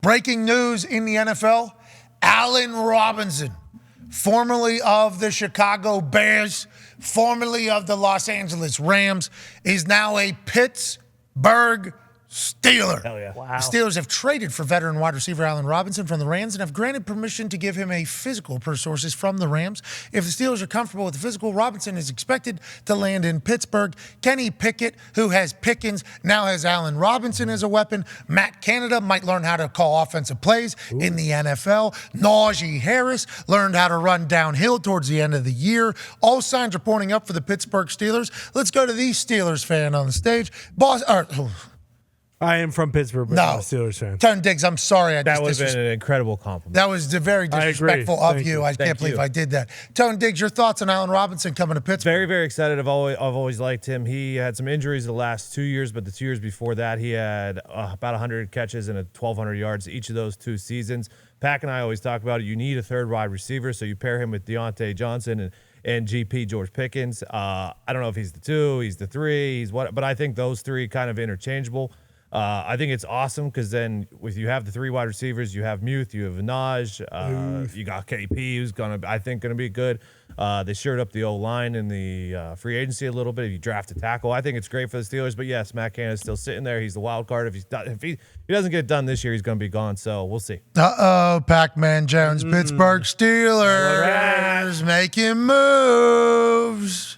Breaking news in the NFL, Allen Robinson, formerly of the Chicago Bears, formerly of the Los Angeles Rams, is now a Pittsburgh Steeler. Hell yeah. Wow. The Steelers have traded for veteran wide receiver Allen Robinson from the Rams and have granted permission to give him a physical per sources from the Rams. If the Steelers are comfortable with the physical, Robinson is expected to land in Pittsburgh. Kenny Pickett, who has Pickens, now has Allen Robinson as a weapon. Matt Canada might learn how to call offensive plays in the NFL. Najee Harris learned how to run downhill towards the end of the year. All signs are pointing up for the Pittsburgh Steelers. Let's go to the Steelers fan on the stage. I am from Pittsburgh, but not a Steelers fan. Tone Diggs, I'm sorry. That was an incredible compliment. That was very disrespectful of you. I can't believe I did that. Tone Diggs, your thoughts on Allen Robinson coming to Pittsburgh? Very, very excited. I've always liked him. He had some injuries the last 2 years, but the 2 years before that, he had about 100 catches and 1,200 yards each of those 2 seasons. Pack and I always talk about it. You need a third wide receiver, so you pair him with Deontay Johnson and GP George Pickens. I don't know if he's the 2, he's the 3, he's what, but I think those 3 kind of interchangeable. I think it's awesome because then if you have the 3 wide receivers, you have Muth, you have Naj, you got KP, who's I think gonna be good. They shored up the O-line in the free agency a little bit. If you draft a tackle, I think it's great for the Steelers. But yes, Matt Canada's still sitting there. He's the wild card. If he doesn't get it done this year, he's gonna be gone. So we'll see. Pac-Man Jones, Pittsburgh Steelers making moves.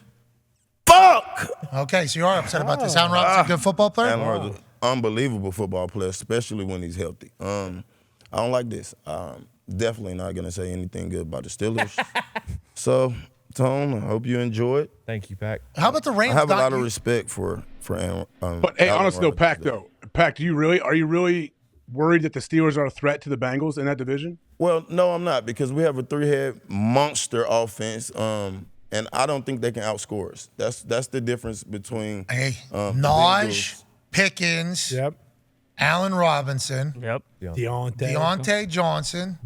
Fuck. Okay, so you are upset about this. Allen Robinson, good football player. Unbelievable football player, especially when he's healthy. I don't like this. Definitely not going to say anything good about the Steelers. So, Tone, I hope you enjoy it. Thank you, Pac. How about the Rams? I have a lot of respect for Aaron. But hey, honestly though, Pac, are you really worried that the Steelers are a threat to the Bengals in that division? Well, no, I'm not, because we have a 3-head monster offense. And I don't think they can outscore us. That's the difference between Naj, Pickens, Allen Robinson, Deontay Johnson,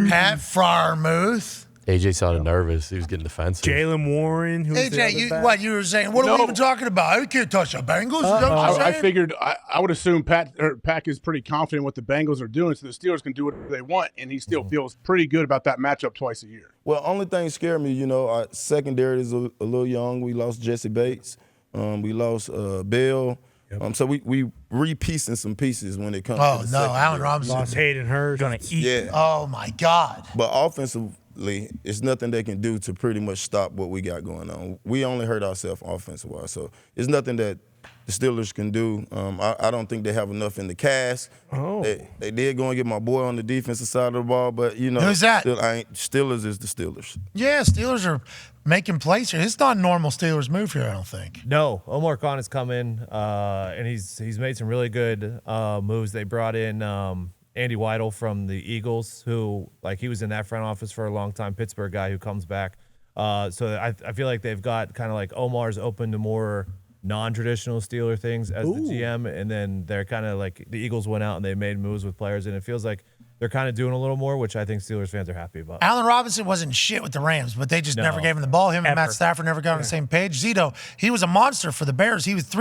Pat Freiermuth. AJ sounded nervous. He was getting defensive. Jalen Warren. AJ, you were saying? What are we even talking about? We can't touch the Bengals. I figured I would assume Pac is pretty confident what the Bengals are doing, so the Steelers can do whatever they want, and he still feels pretty good about that matchup twice a year. Well, only thing scared me, our secondary is a little young. We lost Jesse Bates. We lost Bell. Yep. So we re-piecing some pieces when it comes to the secondary. Allen Robinson. Lost Hayden Hurst. Gonna eat. Yeah. Oh, my God. But offensively, it's nothing they can do to pretty much stop what we got going on. We only hurt ourselves offensive-wise. So it's nothing that the Steelers can do. I don't think they have enough in the cast. Oh. They did go and get my boy on the defensive side of the ball, but, Who's that? Steelers is the Steelers. Yeah, Steelers are making plays here. It's not a normal Steelers move here, I don't think. No, Omar Khan has come in, and he's made some really good moves. They brought in Andy Weidel from the Eagles, who, he was in that front office for a long time, Pittsburgh guy who comes back. So I feel like they've got kind of like Omar's open to more non-traditional Steeler things as the GM, and then they're kind of like the Eagles went out and they made moves with players, and it feels like they're kind of doing a little more, which I think Steelers fans are happy about. Allen Robinson wasn't shit with the Rams, but they just never gave him the ball. Him and Matt Stafford never got on the same page. Zito, he was a monster for the Bears. He was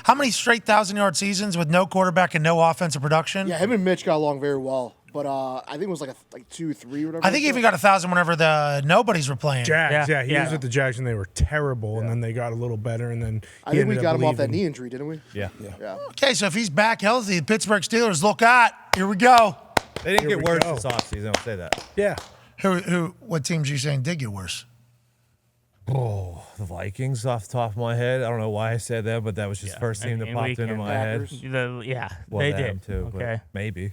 how many straight 1,000-yard seasons with no quarterback and no offensive production? Yeah, him and Mitch got along very well. But I think it was like 2, 3, whatever. I think he even got 1,000 whenever the nobodies were playing. Jags, he was with the Jags and they were terrible, and then they got a little better, and then I think we got him off that knee injury, didn't we? Yeah. Okay, so if he's back healthy, the Pittsburgh Steelers look at. Here we go. They didn't get worse this offseason. I'll say that. Yeah. What teams are you saying did get worse? Oh, the Vikings off the top of my head. I don't know why I said that, but that was just the first team that popped into my head. They did. Too, okay. Maybe.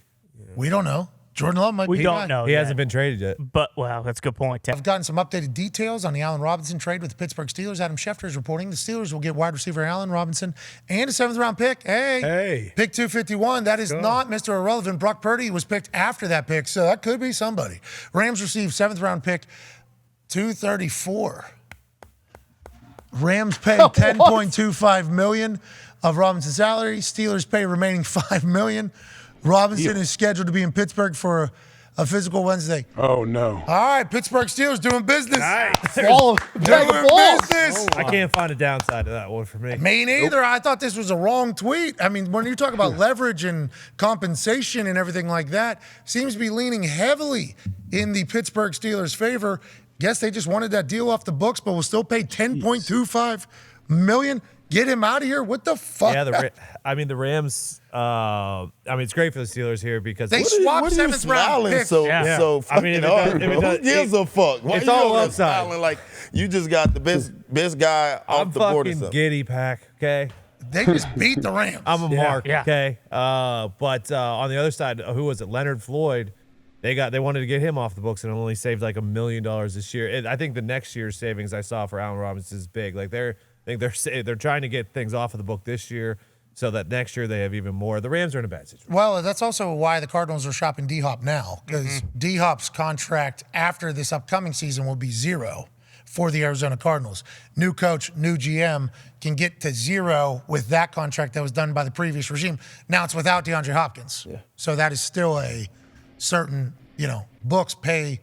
We don't know. Jordan Love might be. We don't know. He hasn't been traded yet. But, that's a good point. I've gotten some updated details on the Allen Robinson trade with the Pittsburgh Steelers. Adam Schefter is reporting the Steelers will get wide receiver Allen Robinson and a 7th-round pick. Hey. Pick 251. That is not Mr. Irrelevant. Brock Purdy was picked after that pick, so that could be somebody. Rams received 7th-round pick 234. Rams pay $10.25 million of Robinson's salary. Steelers pay remaining $5 million. Robinson is scheduled to be in Pittsburgh for a physical Wednesday. Oh, no. All right, Pittsburgh Steelers doing business. Ball, Doing the balls. business. I can't find a downside to that one for me. Me neither. I thought this was a wrong tweet. I mean, when you talk about leverage and compensation and everything like that, seems to be leaning heavily in the Pittsburgh Steelers' favor. Guess they just wanted that deal off the books, but will still pay $10.25 million. Get him out of here. What the fuck? Yeah, the Rams. It's great for the Steelers here because They swapped seventh round picks. So I mean, if it does- if it does- who gives a fuck? Why it's you all over there upside. smiling like you just got the best guy off I'm the board or fucking something? giddy, Pack. Okay. They just beat the Rams. I'm a mark, Yeah. okay. But on the other side, who was it? Leonard Floyd. They wanted to get him off the books and only saved like $1 million this year. And I think the next year's savings I saw for Allen Robinson is big. Like they're trying to get things off of the book this year so that next year they have even more. The Rams are in a bad situation. Well, that's also why the Cardinals are shopping D-Hop now, because D-Hop's contract after this upcoming season will be zero for the Arizona Cardinals. New coach, new GM can get to zero with that contract that was done by the previous regime. Now it's without DeAndre Hopkins. Yeah. So that is still a certain, books pay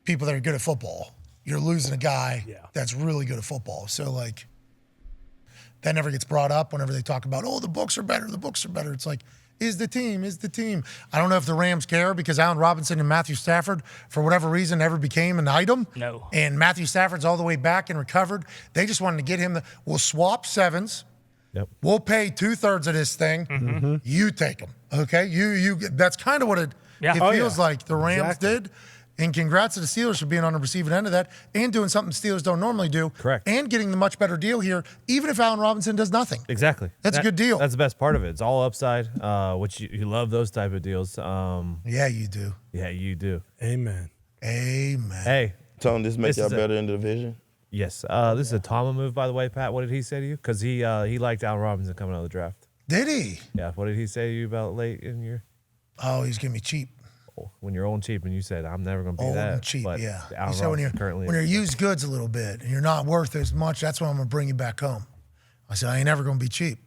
people that are good at football. You're losing a guy that's really good at football. So, that never gets brought up whenever they talk about, the books are better, the books are better. It's like, is the team. I don't know if the Rams care because Allen Robinson and Matthew Stafford, for whatever reason, never became an item. No. And Matthew Stafford's all the way back and recovered. They just wanted to get him. We'll swap sevens. Yep. We'll pay 2/3 of this thing. You take them, okay? You. That's kind of what it feels like the Rams did. And congrats to the Steelers for being on the receiving end of that and doing something Steelers don't normally do. Correct. And getting the much better deal here, even if Allen Robinson does nothing. Exactly. That's a good deal. That's the best part of it. It's all upside, which you love those type of deals. Yeah, you do. Yeah, you do. Amen. Hey. Tone, this make This y'all is a- better in the division? Yes. This is a Tama move, by the way, Pat. What did he say to you? Because he liked Allen Robinson coming out of the draft. Did he? Yeah. What did he say to you about late in your Oh, he's giving me cheap. when you're old and cheap and you said I'm never going to be Old that? and cheap, but yeah. Allen He said when Robinson currently you're is. used goods a little bit and you're not worth as much, that's when I'm going to bring you back home. I said, I ain't ever going to be cheap.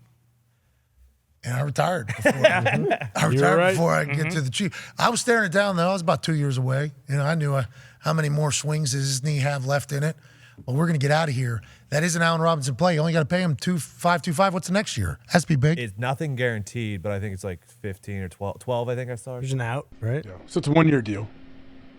And I retired before. I retired before I could get to the cheap. I was staring it down, though. I was about 2 years away. I knew how many more swings does his knee have left in it. But we're going to get out of here. That is an Allen Robinson play. You only got to pay him $2.525. What's the next year? Has to be big. It's nothing guaranteed, but I think it's like 15 or 12 I think I saw. There's an out, right? So it's a 1-year deal.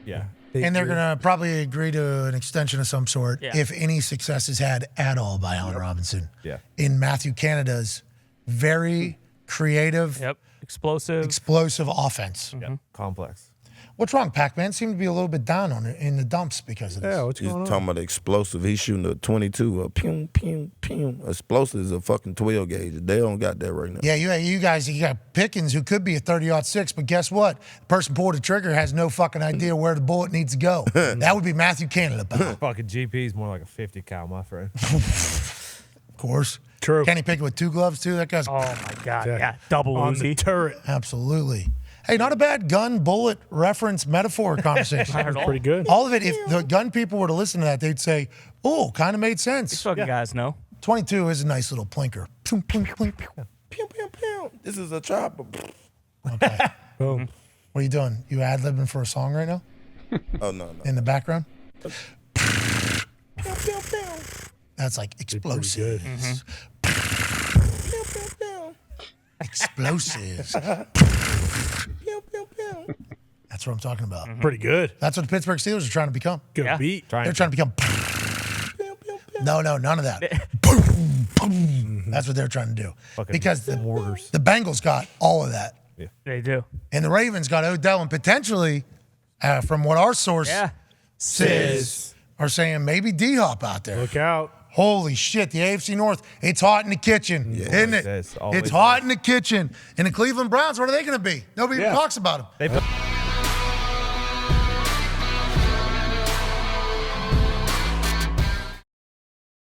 Yeah. And they're going to probably agree to an extension of some sort if any success is had at all by Allen Robinson. Yeah. In Matthew Canada's very creative, explosive offense. Yeah. Complex. What's wrong, Pac-Man? Seemed to be a little bit down on it in the dumps because of this. Yeah, what's He's going on? talking about explosive. He's shooting a 22, a pew, pew, pew. Explosive is a fucking 12 gauge. They don't got that right now. Yeah, you guys, you got Pickens who could be a 30-06, but guess what? The person pulled the trigger has no fucking idea where the bullet needs to go. That would be Matthew Canada, pal. Fucking GP's more like a 50 cal, my friend. Of course. True. Kenny Pickett with 2 gloves, too. That guy's Oh, my God. Yeah. Double On the Uzi. turret. absolutely. Hey, not a bad gun, bullet, reference, metaphor conversation. Pretty good. All of it, if the gun people were to listen to that, they'd say, oh, kind of made sense. These fucking guys know. 22 is a nice little plinker. Plink, plink, plink. Pew, pew, pew. This is a chopper. Okay. Boom. What are you doing? You ad-libbing for a song right now Oh, no. in the background? Pew, pew, pew. That's like explosives. Pew, pew, pew. Explosives. Pew, pew, pew. That's what I'm talking about. Pretty good. That's what the Pittsburgh Steelers are trying to become. Good Yeah. beat. They're trying to become. Pew, pew, pew. No, none of that. Boom, boom. That's what they're trying to do. Fucking Because the mortars. Bengals got all of that. They do. And the Ravens got Odell and potentially, from what our source Yeah. says, are saying maybe D-Hop out there. Look out. Holy shit, the AFC North, it's hot in the kitchen, isn't it? It's always It's hot in the kitchen. And the Cleveland Browns, what are they going to be? Nobody even talks about them. They put